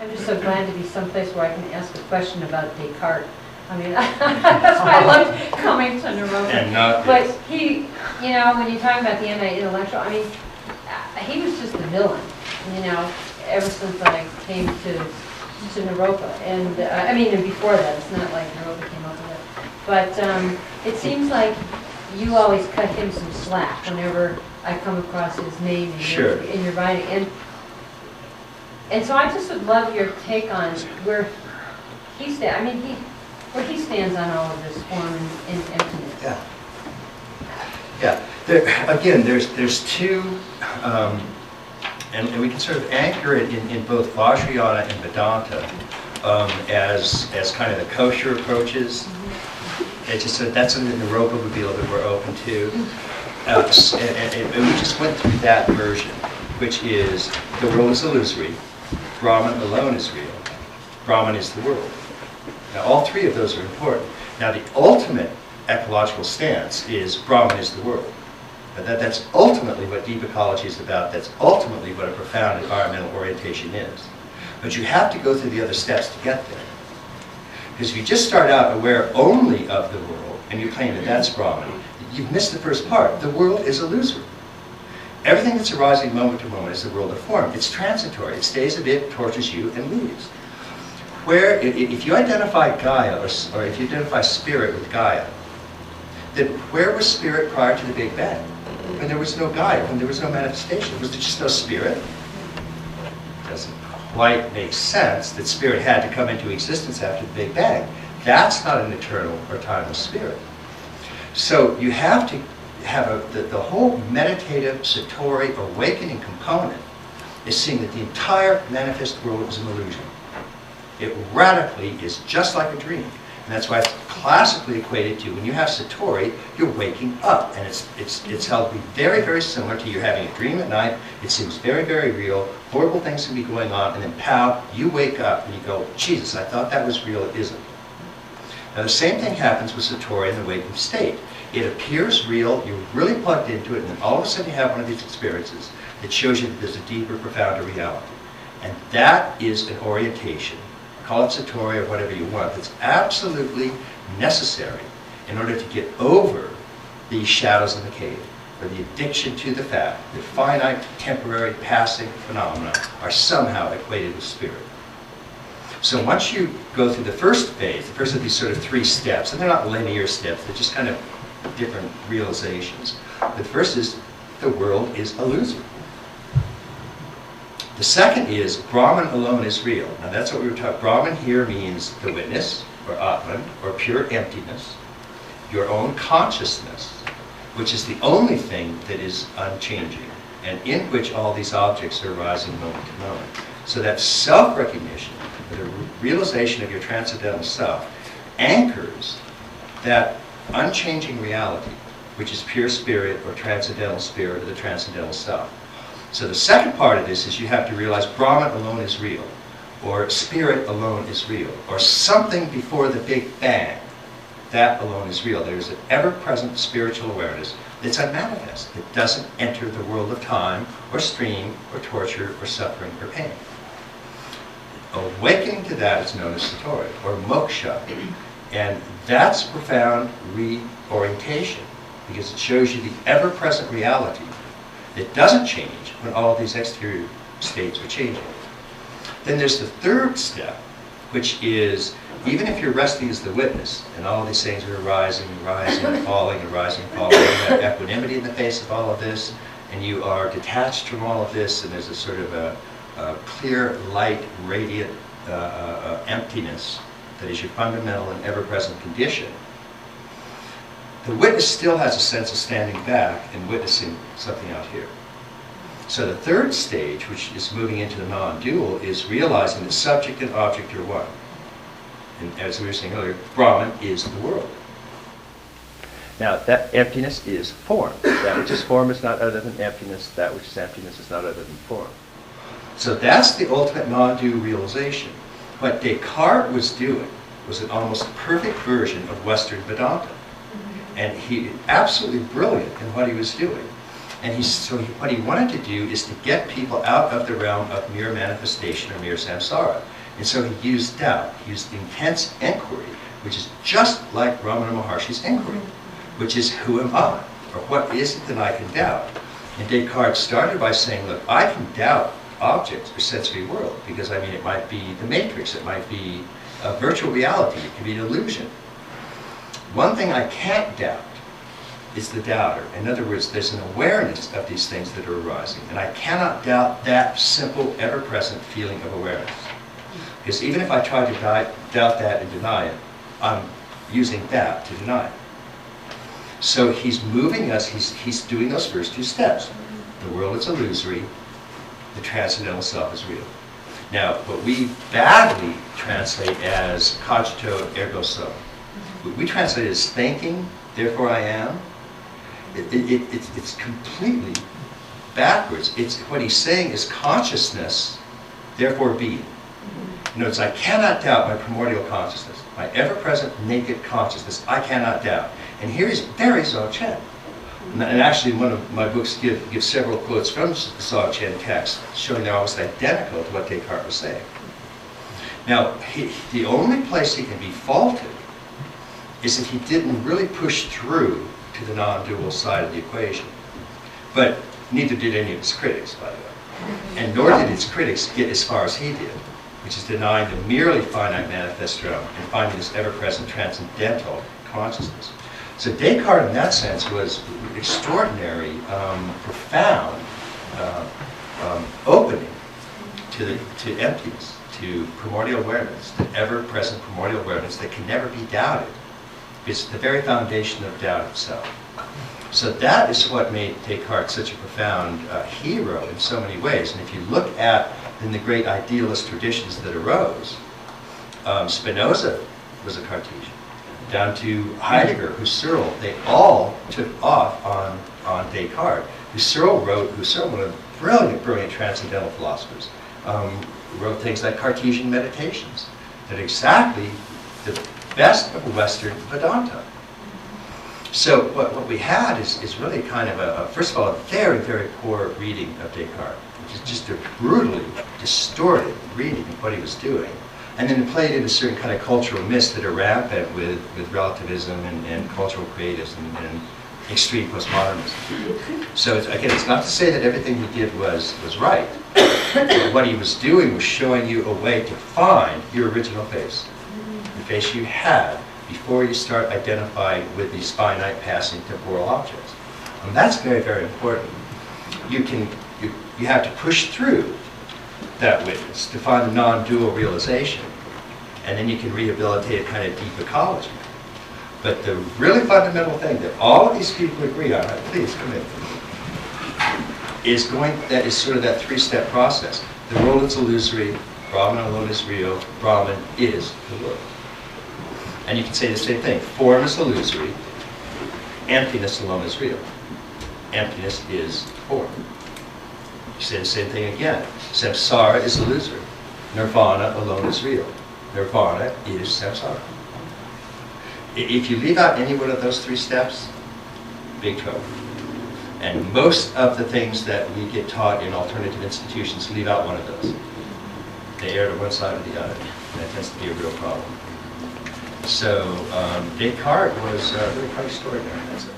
I'm just so glad to be someplace where I can ask a question about Descartes. I mean, that's why I loved coming to Naropa. And not But this. he, you know, when you talk about the anti-intellectual, I mean, he was just a villain, you know, ever since I came to Naropa. And, I mean, and before that, it's not like Naropa came up with it. But it seems like you always cut him some slack whenever I come across his name in your writing. And so I just would love your take on where he stands. I mean, where he stands on all of this form and emptiness. Yeah. Yeah. Again, there's two, and we can sort of anchor it in both Vajrayana and Vedanta as kind of the kosher approaches. It's just that's something that Naropa would be a little bit more open to. And we just went through that version, which is the world is illusory. Brahman alone is real. Brahman is the world. Now, all three of those are important. Now, the ultimate ecological stance is Brahman is the world. Now, that's ultimately what deep ecology is about. That's ultimately what a profound environmental orientation is. But you have to go through the other steps to get there. Because if you just start out aware only of the world, and you claim that that's Brahman, you've missed the first part. The world is illusory. Everything that's arising moment to moment is the world of form. It's transitory. It stays a bit, tortures you, and leaves. Where, if you identify Gaia, or if you identify spirit with Gaia, then where was spirit prior to the Big Bang? When there was no Gaia, when there was no manifestation, was there just no spirit? It doesn't quite make sense that spirit had to come into existence after the Big Bang. That's not an eternal or timeless spirit. So you have to have the whole meditative, satori, awakening component is seeing that the entire manifest world is an illusion. It radically is just like a dream. And that's why it's classically equated to when you have satori, you're waking up. And it's held to be very, very similar to you having a dream at night. It seems very, very real. Horrible things can be going on. And then pow, you wake up and you go, Jesus, I thought that was real. It isn't. Now the same thing happens with satori in the waking state. It appears real, you're really plugged into it, and then all of a sudden you have one of these experiences that shows you that there's a deeper, profounder reality. And that is an orientation, call it satori or whatever you want, that's absolutely necessary in order to get over the shadows in the cave, or the addiction to the fact that finite, temporary, passing phenomena are somehow equated with spirit. So once you go through the first phase, the first of these sort of three steps, and they're not linear steps, they're just kind of different realizations. The first is the world is illusory. The second is Brahman alone is real. Now that's what we were talking. Brahman here means the witness, or Atman, or pure emptiness, your own consciousness, which is the only thing that is unchanging, and in which all these objects are arising moment to moment. So that self-recognition, the realization of your transcendental self, anchors that unchanging reality, which is pure spirit or transcendental spirit or the transcendental self. So the second part of this is you have to realize Brahman alone is real, or spirit alone is real, or something before the Big Bang, that alone is real. There is an ever-present spiritual awareness that's unmanifest, that doesn't enter the world of time, or stream, or torture, or suffering, or pain. Awakening to that is known as satori, or moksha. And that's profound reorientation, because it shows you the ever-present reality that doesn't change when all of these exterior states are changing. Then there's the third step, which is, even if you're resting as the witness, and all of these things are arising, rising, falling, arising, falling, you have equanimity in the face of all of this, and you are detached from all of this, and there's a sort of a clear, light, radiant emptiness that is your fundamental and ever-present condition. The witness still has a sense of standing back and witnessing something out here. So the third stage, which is moving into the non-dual, is realizing that subject and object are one. And as we were saying earlier, Brahman is the world. Now, that emptiness is form. That which is form is not other than emptiness. That which is emptiness is not other than form. So that's the ultimate non-dual realization. What Descartes was doing was an almost perfect version of Western Vedanta. And he absolutely brilliant in what he was doing. And what he wanted to do is to get people out of the realm of mere manifestation or mere samsara. And so he used doubt. He used intense inquiry, which is just like Ramana Maharshi's inquiry, which is, who am I? Or what is it that I can doubt? And Descartes started by saying, look, I can doubt objects or sensory world, because I mean, it might be the matrix, it might be a virtual reality, it can be an illusion. One thing I can't doubt is the doubter. In other words, there's an awareness of these things that are arising, and I cannot doubt that simple, ever-present feeling of awareness. Because even if I try to doubt that and deny it, I'm using that to deny it. So he's moving us, he's doing those first two steps. The world is illusory, the transcendental self is real. Now, what we badly translate as cogito ergo sum, we translate it as thinking, therefore I am. It's completely backwards. What he's saying is consciousness, therefore being. In other words, I cannot doubt my primordial consciousness, my ever-present naked consciousness. I cannot doubt. And here is very Dzogchen. And actually, one of my books give several quotes from the Dzogchen text, showing they're almost identical to what Descartes was saying. Now, the only place he can be faulted is if he didn't really push through to the non-dual side of the equation. But neither did any of his critics, by the way. And nor did his critics get as far as he did, which is denying the merely finite manifest realm and finding this ever-present transcendental consciousness. So Descartes, in that sense, was extraordinary, profound opening to emptiness, to primordial awareness, the ever-present primordial awareness that can never be doubted. It's the very foundation of doubt itself. So that is what made Descartes such a profound hero in so many ways. And if you look at in the great idealist traditions that arose, Spinoza was a Cartesian, down to Heidegger, Husserl, they all took off on Descartes. Husserl, one of the brilliant transcendental philosophers, wrote things like Cartesian Meditations, that exactly the best of Western Vedanta. So what we had is really kind of first of all, a very poor reading of Descartes, which is just a brutally distorted reading of what he was doing. And then it played into certain kind of cultural myths that are rampant with relativism and cultural creativism and extreme postmodernism. So again, it's not to say that everything he did was right. But what he was doing was showing you a way to find your original face, the face you had before you start identifying with these finite passing temporal objects. And that's very important. You have to push through that witness to find the non-dual realization, and then you can rehabilitate a kind of deep ecology. But the really fundamental thing that all of these people agree on, please come in, that is sort of that three-step process. The world is illusory, Brahman alone is real, Brahman is the world. And you can say the same thing. Form is illusory, emptiness alone is real. Emptiness is form. You say the same thing again. Samsara is illusory. Nirvana alone is real. Nirvana is samsara. If you leave out any one of those three steps, big trouble. And most of the things that we get taught in alternative institutions leave out one of those. They err to one side or the other. And that tends to be a real problem. So Descartes was really quite extraordinary. That's it.